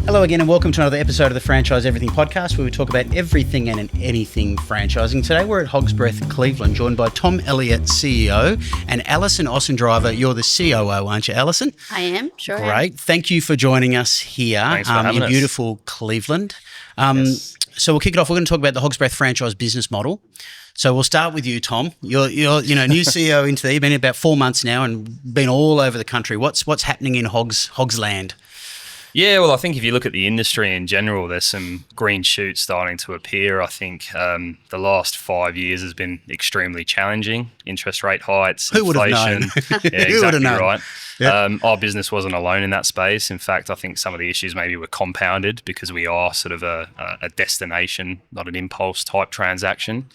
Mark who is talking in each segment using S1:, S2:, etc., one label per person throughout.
S1: Hello again and welcome to another episode of the Franchise Everything podcast, where we talk about everything and anything franchising. Today we're at Hogs Breath Cleveland, joined by Tom Elliott, CEO, and Alison Ossendryver. You're the COO, aren't you, Alison?
S2: I am, sure.
S1: Great. Thank you for joining us here in beautiful Cleveland.
S3: Yes.
S1: So we'll kick it off. We're going to talk about the Hogs Breath franchise business model. So we'll start with you, Tom. You're new CEO into there. You've been here about 4 months now and been all over the country. What's happening in Hogs land?
S3: Yeah, well, I think if you look at the industry in general, there's some green shoots starting to appear. I think the last 5 years has been extremely challenging. Interest rate heights,
S1: Who would have known?
S3: Yeah, exactly right.
S1: Yep.
S3: Our business wasn't alone in that space. In fact, I think some of the issues maybe were compounded because we are sort of a destination, not an impulse type transaction.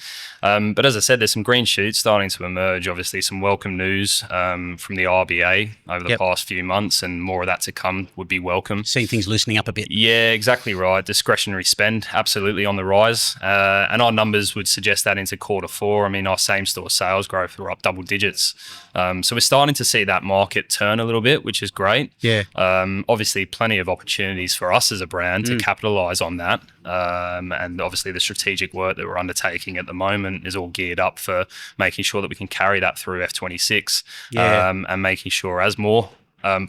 S3: But as I said, there's some green shoots starting to emerge. Obviously, some welcome news from the RBA over the past few months, and more of that to come would be welcome.
S1: Seeing things loosening up a bit.
S3: Yeah, exactly right. Discretionary spend, absolutely on the rise. And our numbers would suggest that into quarter four. I mean, our same-store sales growth were up double digits. So we're starting to see that market turn a little bit, which is great.
S1: Yeah.
S3: Obviously, plenty of opportunities for us as a brand to capitalise on that. And obviously, the strategic work that we're undertaking at the moment is all geared up for making sure that we can carry that through F26 and making sure as more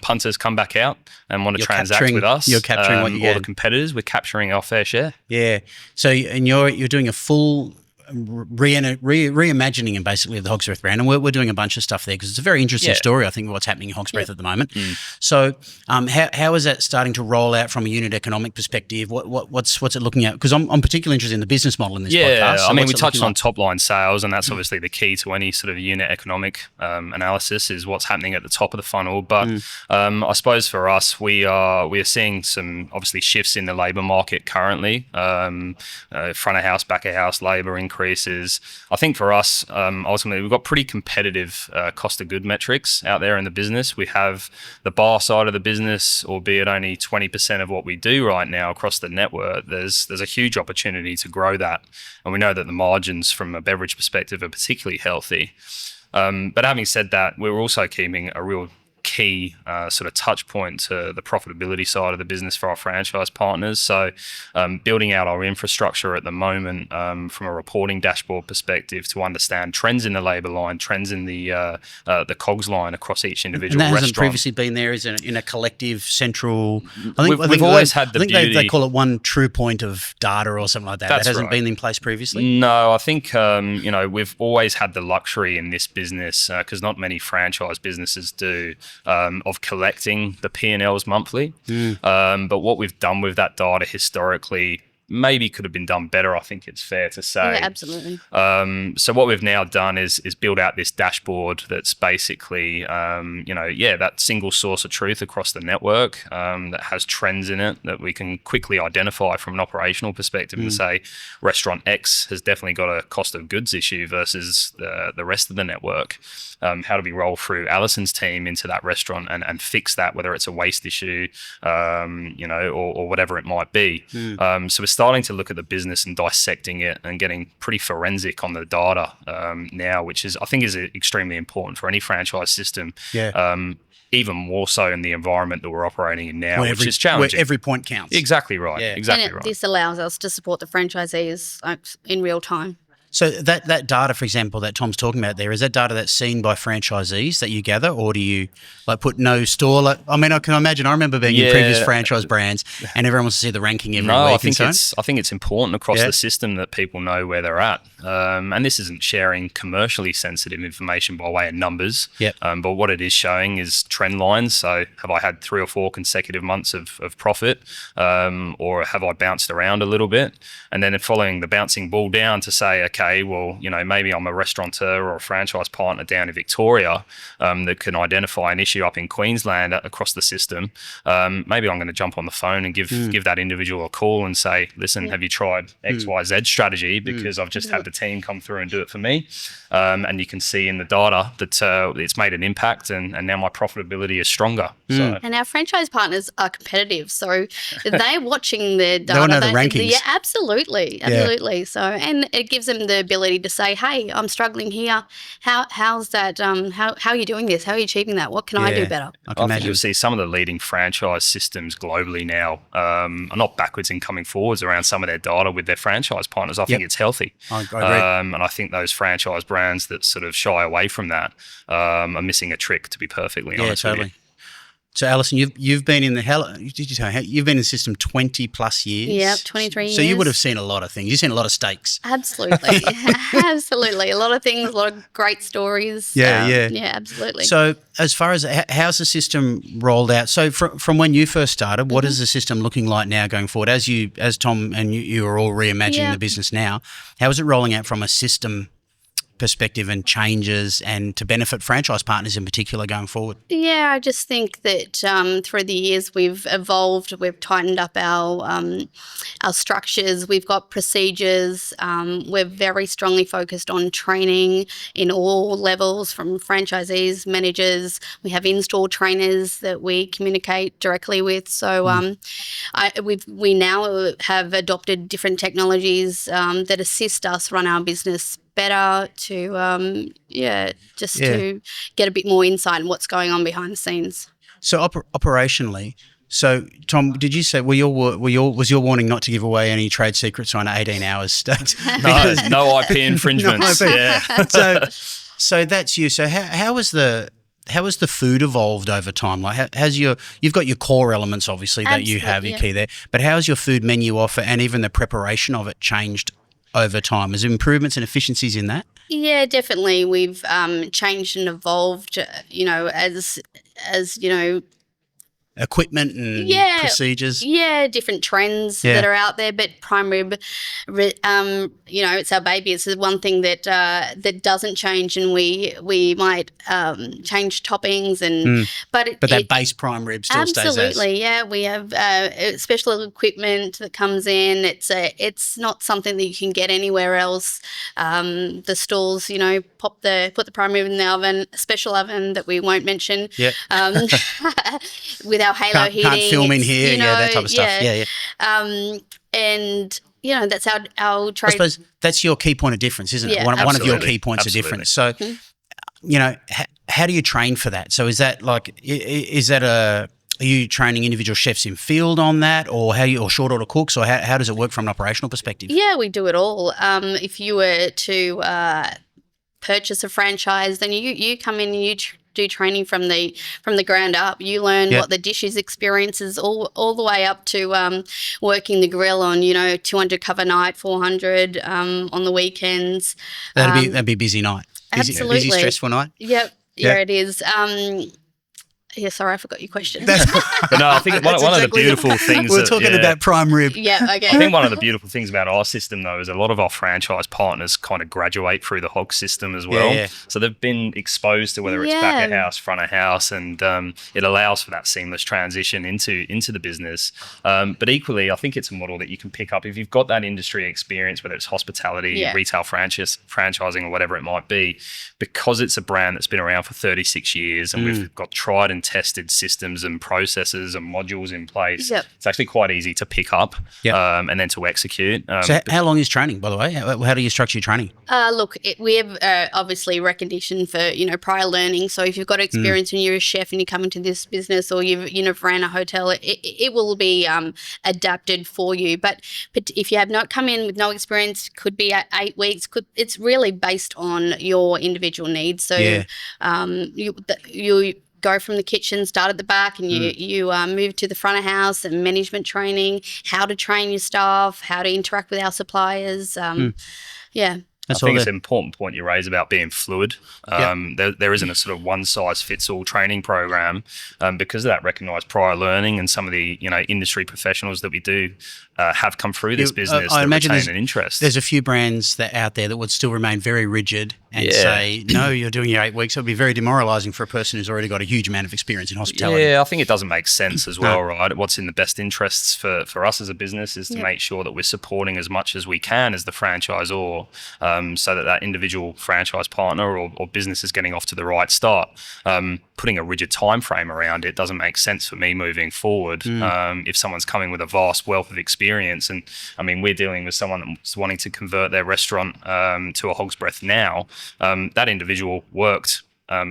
S3: punters come back out and want to transact with us.
S1: You're capturing what you
S3: all
S1: get.
S3: the competitors. We're capturing our fair share.
S1: Yeah. So and you're doing a full reimagining and basically of the Hogs Breath brand, and we're doing a bunch of stuff there because it's a very interesting story, I think, what's happening in Hogs Breath at the moment. So how is that starting to roll out from a unit economic perspective? What's it looking at? Because I'm particularly interested in the business model in this podcast. So
S3: I mean, we touched on top line sales, and that's obviously the key to any sort of unit economic analysis is what's happening at the top of the funnel. But I suppose for us, we are seeing some obviously shifts in the labour market currently. Front of house, back of house labour increases. I think for us, ultimately, we've got pretty competitive cost of good metrics out there in the business. We have the bar side of the business, albeit only 20% of what we do right now across the network. There's a huge opportunity to grow that. And we know that the margins from a beverage perspective are particularly healthy. But having said that, we're also keeping a real key sort of touch point to the profitability side of the business for our franchise partners. So building out our infrastructure at the moment from a reporting dashboard perspective to understand trends in the labour line, trends in the COGS line across each individual
S1: restaurant. And that
S3: restaurant.
S1: hasn't previously been there in a collective central...
S3: We've always had the beauty...
S1: They call it one true point of data or something like that.
S3: That
S1: hasn't been in place previously?
S3: No, I think we've always had the luxury in this business, because not many franchise businesses do, of collecting the P&Ls monthly. But what we've done with that data historically maybe could have been done better, I think it's fair to say.
S2: Yeah, absolutely.
S3: So what we've now done is build out this dashboard that's basically, that single source of truth across the network that has trends in it that we can quickly identify from an operational perspective and say restaurant X has definitely got a cost of goods issue versus the rest of the network. How do we roll through Alison's team into that restaurant and fix that, whether it's a waste issue, or whatever it might be. So we're starting to look at the business and dissecting it and getting pretty forensic on the data now, which I think is extremely important for any franchise system.
S1: Yeah.
S3: Even more so in the environment that we're operating in now, which is challenging.
S1: Where every point counts.
S3: Exactly right.
S1: Yeah.
S3: Exactly right.
S2: This allows us to support the franchisees in real time.
S1: So that data, for example, that Tom's talking about there, is that data that's seen by franchisees that you gather, or do you put no store? I can imagine. I remember being in previous franchise brands, and everyone wants to see the ranking every week.
S3: I think it's important across the system that people know where they're at. And this isn't sharing commercially sensitive information by way of numbers.
S1: Yep.
S3: But what it is showing is trend lines. So have I had 3 or 4 consecutive months of profit, or have I bounced around a little bit? And then following the bouncing ball down to say, okay, well, maybe I'm a restaurateur or a franchise partner down in Victoria that can identify an issue up in Queensland across the system. Maybe I'm going to jump on the phone and give that individual a call and say, listen, have you tried XYZ strategy? Because I've just had the team come through and do it for me. And you can see in the data that it's made an impact and now my profitability is stronger. So.
S2: And our franchise partners are competitive. So they're watching their data.
S1: They want to know the rankings.
S2: Yeah, absolutely. So, and it gives them the ability to say, hey, I'm struggling here. How's that? How are you doing this? How are you achieving that? What can I do better?
S1: I can
S3: I
S1: imagine.
S3: think you'll see some of the leading franchise systems globally now are not backwards in coming forwards around some of their data with their franchise partners. I think it's healthy.
S1: I agree.
S3: And I think those franchise brands that sort of shy away from that are missing a trick, to be perfectly honest with you.
S1: So, Alison, you've been in you've been in the system 20 plus years?
S2: Yep, 23 years.
S1: So you would have seen a lot of things. You've seen a lot of steaks.
S2: Absolutely. Absolutely. A lot of things, a lot of great stories.
S1: Yeah.
S2: Yeah, absolutely.
S1: So as far as how's the system rolled out? So from when you first started, what is the system looking like now going forward? As Tom and you are all reimagining the business now, how is it rolling out from a system perspective and changes, and to benefit franchise partners in particular going forward?
S2: Yeah, I just think that through the years we've evolved, we've tightened up our structures, we've got procedures, we're very strongly focused on training in all levels, from franchisees, managers. We have in-store trainers that we communicate directly with. So we now have adopted different technologies that assist us run our business better, to to get a bit more insight on what's going on behind the scenes.
S1: So operationally, so Tom, did you say was your warning not to give away any trade secrets on 18 hours stakes?
S3: No IP infringements.
S1: No IP.
S3: Yeah.
S1: So that's you. So how has the food evolved over time? Like, you've got your core elements, obviously, that you have your key there, but how has your food menu offer and even the preparation of it changed over time? Is there improvements and efficiencies in that?
S2: Yeah, definitely. We've changed and evolved, as
S1: equipment and procedures.
S2: Yeah, different trends that are out there. But prime rib, it's our baby. It's the one thing that that doesn't change, and we might change toppings but
S1: that base prime rib still stays as.
S2: Absolutely, yeah. We have special equipment that comes in. It's not something that you can get anywhere else. The stalls, put the prime rib in the oven, a special oven that we won't mention.
S1: Yeah.
S2: With our halo heating.
S1: Can't film in here, that type of stuff. Yeah.
S2: And that's our trade.
S1: I suppose that's your key point of difference, isn't it?
S2: Yeah.
S1: One of your key points of difference. So, how do you train for that? So is that are you training individual chefs in field on that, or or short order cooks, or how does it work from an operational perspective?
S2: Yeah, we do it all. If you were to purchase a franchise, then you come in and you do training from the ground up. You learn what the dishes experience is, all the way up to working the grill on 200 cover night, 400 on the weekends.
S1: That'd be a busy night.
S2: Absolutely,
S1: busy stressful night.
S2: Yep. Yeah, it is. Yeah, sorry, I forgot your question.
S3: But no, I think one of the beautiful things...
S1: We're talking about prime rib.
S2: Yeah, okay.
S3: I think one of the beautiful things about our system, though, is a lot of our franchise partners kind of graduate through the Hogs system as well.
S1: Yeah.
S3: So they've been exposed to whether it's back of house, front of house, and it allows for that seamless transition into the business. But equally, I think it's a model that you can pick up if you've got that industry experience, whether it's hospitality, retail franchising, or whatever it might be, because it's a brand that's been around for 36 years and we've got tried and tested systems and processes and modules in place. It's actually quite easy to pick up and then to execute.
S1: So how long is training, by the way? How do you structure your training?
S2: Look, we have obviously recognition for prior learning. So if you've got experience and you're a chef and you come into this business, or you've ran a hotel, it will be adapted for you. But if you have not come in with no experience, could be 8 weeks. It's really based on your individual needs. So you go from the kitchen, start at the back, and you move to the front of house and management training, how to train your staff, how to interact with our suppliers.
S3: I think it's an important point you raise about being fluid. There isn't a sort of one-size-fits-all training program because of that recognised prior learning and some of the industry professionals that we do have come through this business that retain an interest.
S1: There's a few brands out there that would still remain very rigid and say, no, you're doing your 8 weeks. It would be very demoralising for a person who's already got a huge amount of experience in hospitality.
S3: Yeah, I think it doesn't make sense as well, right? What's in the best interests for us as a business is to make sure that we're supporting as much as we can as the franchisor so that individual franchise partner or business is getting off to the right start. Putting a rigid time frame around it doesn't make sense for me moving forward. If someone's coming with a vast wealth of experience, and I mean, we're dealing with someone that's wanting to convert their restaurant to a Hogs Breath now, that individual worked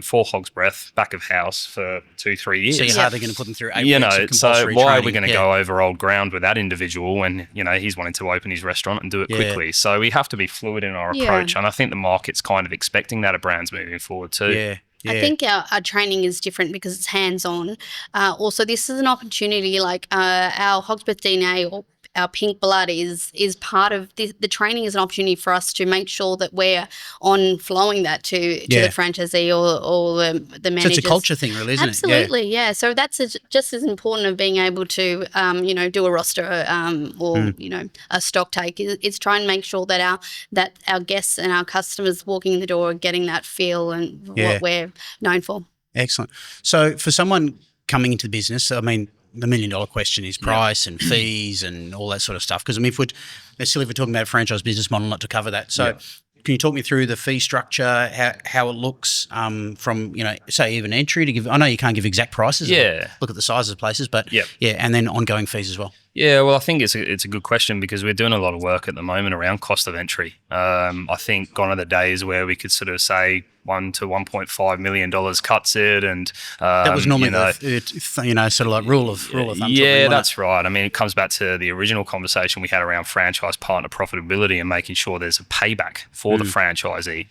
S3: for Hogs Breath back of house for 2-3 years.
S1: So you're hardly going to put them through 8 weeks of compulsory
S3: why
S1: training.
S3: are we going to go over old ground with that individual when he's wanting to open his restaurant and do it quickly? So we have to be fluid in our approach, and I think the market's kind of expecting that of brands moving forward too.
S1: Yeah.
S2: I think our training is different because it's hands-on. Also, this is an opportunity, like our Hogs Breath DNA or our pink blood is part of the training is an opportunity for us to make sure that we're on flowing that to the franchisee or the managers.
S1: So it's a culture thing, really, isn't it?
S2: Absolutely, yeah. So that's just as important of being able to, do a roster or a stock take. It's trying to make sure that our guests and our customers walking in the door are getting that feel and what we're known for.
S1: Excellent. So for someone coming into the business, I mean, the $1 million question is price and fees and all that sort of stuff. Because I mean, it's silly if we're talking about a franchise business model not to cover that. So can you talk me through the fee structure, how it looks from, say even entry to give? I know you can't give exact prices. Look at the size of places, but and then ongoing fees as well.
S3: Yeah, well, I think it's a good question because we're doing a lot of work at the moment around cost of entry. I think gone are the days where we could sort of say $1 to $1.5 million cuts it, and
S1: that was normally sort of like rule of thumb.
S3: Yeah, that's right. I mean, it comes back to the original conversation we had around franchise partner profitability and making sure there's a payback for the franchisee.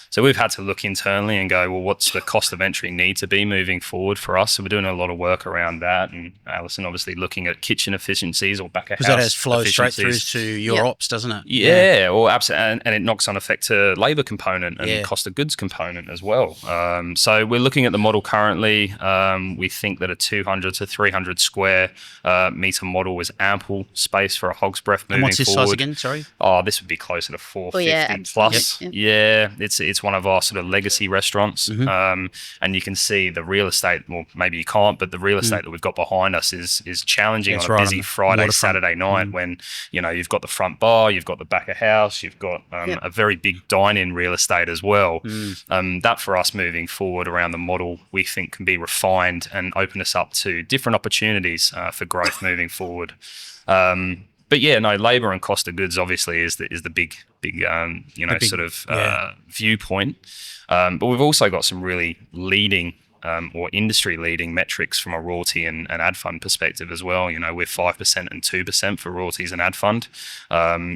S3: So we've had to look internally and go, well, what's the cost of entry need to be moving forward for us? So we're doing a lot of work around that. And Alison obviously looking at kitchen efficiencies or back of house.
S1: Because that has flows straight through to your ops, doesn't it?
S3: Yeah, well, absolutely. And it knocks on effect to labour component and cost of goods component as well. So we're looking at the model currently. We think that a 200 to 300 square metre model is ample space for a Hogs Breath moving forward.
S1: And what's this size again? Sorry?
S3: Oh, this would be closer to 450 plus. Yeah, it's one of our sort of legacy restaurants, and you can see the real estate. Well, maybe you can't, but the real estate that we've got behind us is challenging on a busy Friday, Saturday night when you've got the front bar, you've got the back of house, you've got a very big dine-in real estate as well. That for us moving forward around the model, we think can be refined and open us up to different opportunities for growth moving forward. But labour and cost of goods obviously is the big viewpoint. But we've also got some really leading or industry leading metrics from a royalty and ad fund perspective as well. We're 5% and 2% for royalties and ad fund.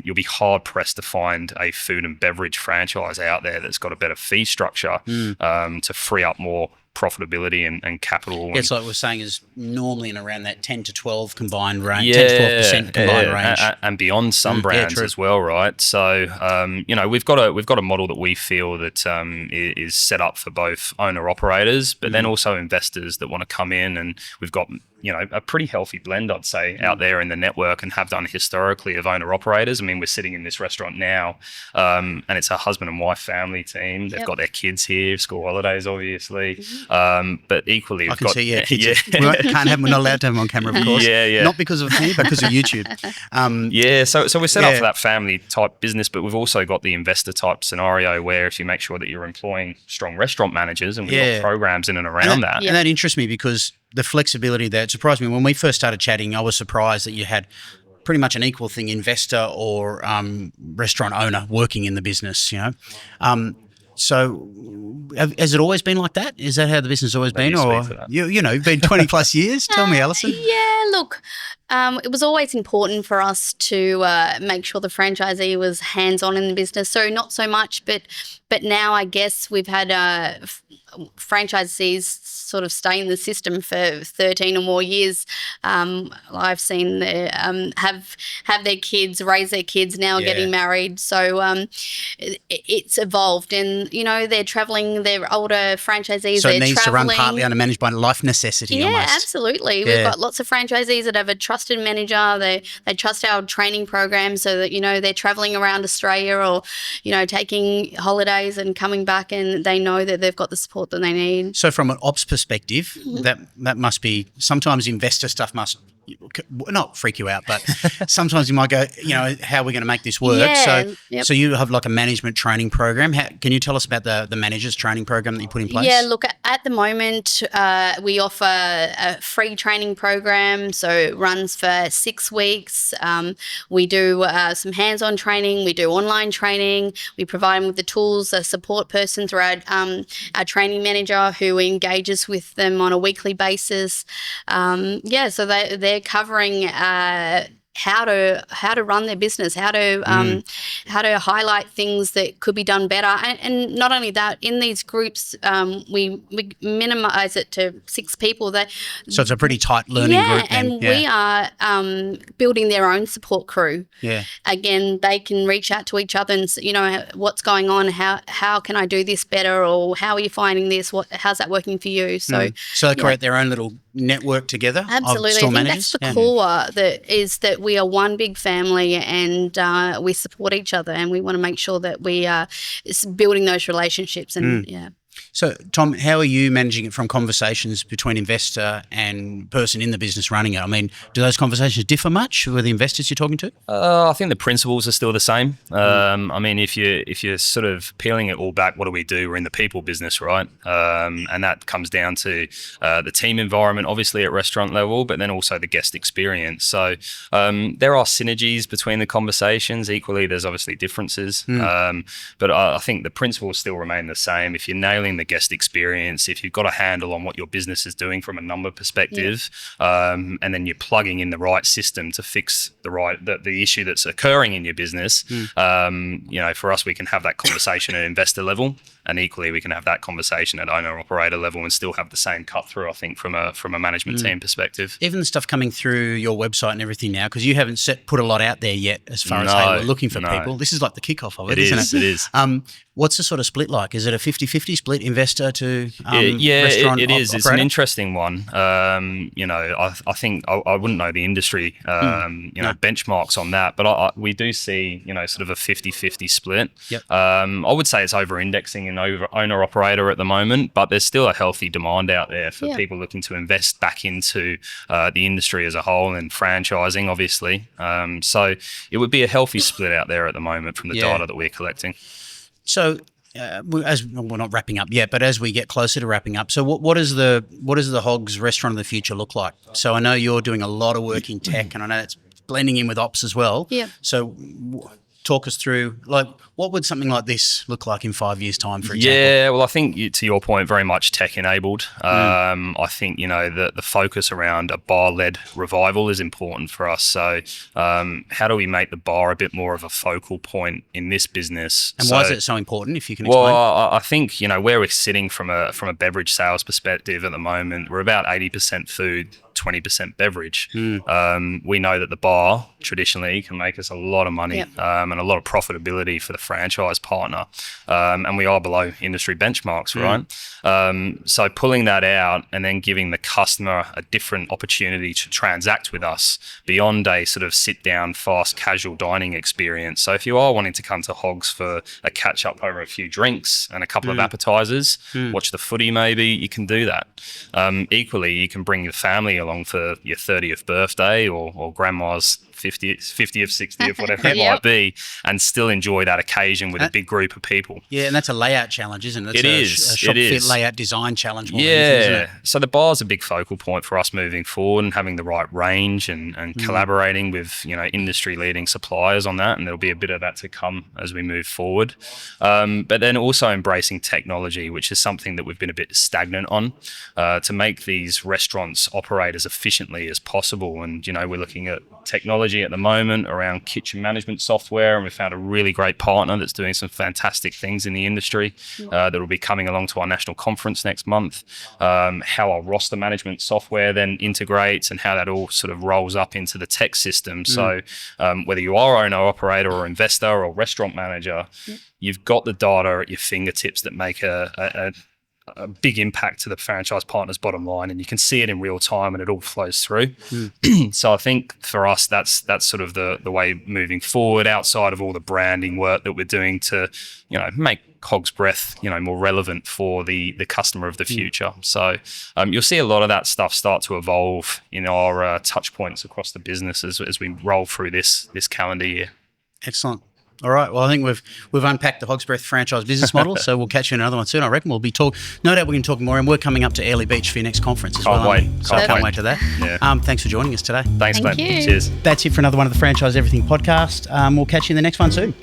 S3: You'll be hard pressed to find a food and beverage franchise out there that's got a better fee structure to free up more profitability and capital.
S1: It's like we're saying is normally in around that 10 to 12 combined range, 10 to 12% combined range.
S3: And beyond some brands as well, right? So, we've got a model that we feel that is set up for both owner-operators, but then also investors that want to come in, and we've got a pretty healthy blend, I'd say, out there in the network and have done historically of owner-operators. I mean, we're sitting in this restaurant now, and it's a husband and wife family team. They've got their kids here, school holidays, obviously. But equally,
S1: I can see kids. We're not allowed to have them on camera, of course. Not because of me, but because of YouTube.
S3: So we're set up for that family type business, but we've also got the investor type scenario where if you make sure that you're employing strong restaurant managers, and we've got programs in and around that.
S1: And that interests me because the flexibility that surprised me when we first started chatting, I was surprised that you had pretty much an equal thing, investor or restaurant owner working in the business, So has it always been like that? Is that how the business has always been? Or you've been 20 plus years? Tell me, Alison.
S2: Yeah, look, it was always important for us to make sure the franchisee was hands-on in the business. So not so much, but now I guess we've had franchisees sort of stay in the system for 13 or more years. I've seen them have their kids, raise their kids, now getting married. So it's evolved, and they're traveling. They're older franchisees.
S1: So it needs
S2: traveling.
S1: to run partly under managed by life necessity.
S2: Yeah,
S1: almost.
S2: Absolutely. We've got lots of franchisees that have a trusted manager. They trust our training program, so that they're traveling around Australia or taking holidays and coming back, and they know that they've got the support that they need.
S1: So from an ops perspective, that must be sometimes investor stuff must not freak you out, but sometimes you might go, how are we going to make this work?
S2: Yeah,
S1: so you have like a management training program. Can you tell us about the managers training program that you put in place?
S2: Yeah, look, at the moment, we offer a free training program, so it runs for 6 weeks. We do some hands-on training. We do online training. We provide them with the tools, a support person through our training manager who engages with them on a weekly basis. So they're covering how to run their business, how to highlight things that could be done better, and not only that, in these groups we minimize it to 6 people.
S1: So it's a pretty tight learning group then.
S2: And we are building their own support crew.
S1: Yeah.
S2: Again, they can reach out to each other and what's going on, how can I do this better, or how are you finding this, how's that working for you? So
S1: they create their own little network together.
S2: Absolutely.
S1: Of store
S2: I think
S1: managers.
S2: that's the core, that we are one big family, and we support each other, and we want to make sure that we are building those relationships. And
S1: So, Tom, how are you managing it from conversations between investor and person in the business running it? I mean, do those conversations differ much with the investors you're talking to?
S3: I think the principles are still the same. I mean, if you're sort of peeling it all back, what do we do? We're in the people business, right? And that comes down to the team environment, obviously at restaurant level, but then also the guest experience. So there are synergies between the conversations. Equally, there's obviously differences. But I think the principles still remain the same. If you're nailing the guest experience, if you've got a handle on what your business is doing from a number perspective, and then you're plugging in the right system to fix the issue that's occurring in your business, for us, we can have that conversation at investor level, and equally we can have that conversation at owner operator level and still have the same cut through, I think, from a management team perspective.
S1: Even the stuff coming through your website and everything now, because you haven't put a lot out there yet as far as, hey, we're looking for people. This is like the kickoff of it, isn't it?
S3: It is.
S1: What's the sort of split like? Is it a 50-50 split, investor to
S3: restaurant
S1: it is.
S3: It's an interesting one. I think I wouldn't know the industry benchmarks on that, but we do see sort of a 50-50 split.
S1: Yep.
S3: I would say it's over-indexing in owner operator at the moment, but there's still a healthy demand out there for people looking to invest back into the industry as a whole and franchising, obviously. So it would be a healthy split out there at the moment from the data that we're collecting.
S1: So, as we're not wrapping up yet, but as we get closer to wrapping up, so what does the Hogs restaurant of the future look like? So I know you're doing a lot of work in tech, and I know it's blending in with ops as well.
S2: Yeah.
S1: So talk us through, like, what would something like this look like in 5 years' time, for example?
S3: Yeah, well, I think to your point, very much tech-enabled. I think, the focus around a bar-led revival is important for us. So how do we make the bar a bit more of a focal point in this business?
S1: And why is it so important, if you can explain?
S3: Well, I think, where we're sitting from a beverage sales perspective at the moment, we're about 80% food, 20% beverage. We know that the bar traditionally can make us a lot of money and a lot of profitability for the franchise partner, and we are below industry benchmarks, right? So pulling that out and then giving the customer a different opportunity to transact with us beyond a sort of sit down, fast, casual dining experience. So if you are wanting to come to Hogs for a catch up over a few drinks and a couple of appetizers, watch the footy maybe, you can do that. Equally, you can bring your family along for your 30th birthday or grandma's 50th, 60th, whatever it might be, and still enjoy that occasion with a big group of people.
S1: Yeah, and that's a layout challenge, isn't it?
S3: It is.
S1: A shop fit layout design challenge.
S3: Yeah. So the bar's a big focal point for us moving forward, and having the right range and collaborating with industry leading suppliers on that, and there'll be a bit of that to come as we move forward. But then also embracing technology, which is something that we've been a bit stagnant on, to make these restaurants operate as efficiently as possible. And we're looking at technology at the moment around kitchen management software, and we found a really great partner that's doing some fantastic things in the industry that will be coming along to our national conference next month. How our roster management software then integrates, and how that all sort of rolls up into the tech system. So whether you are owner operator or investor or restaurant manager, you've got the data at your fingertips that make a a big impact to the franchise partner's bottom line, and you can see it in real time, and it all flows through. So I think for us, that's sort of the way moving forward, outside of all the branding work that we're doing to, make Hogs Breath, more relevant for the customer of the future. So you'll see a lot of that stuff start to evolve in our touch points across the business as we roll through this calendar year.
S1: Excellent. All right. Well, I think we've unpacked the Hogs Breath franchise business model, so we'll catch you in another one soon. I reckon we'll be no doubt we can talk more, and we're coming up to Airlie Beach for your next conference as well. Can't wait to that.
S3: Yeah.
S1: Thanks for joining us today.
S3: Thanks,
S2: Thank
S3: mate.
S2: you.
S3: Cheers.
S1: That's it for another one of the Franchise Everything podcast. We'll catch you in the next one soon.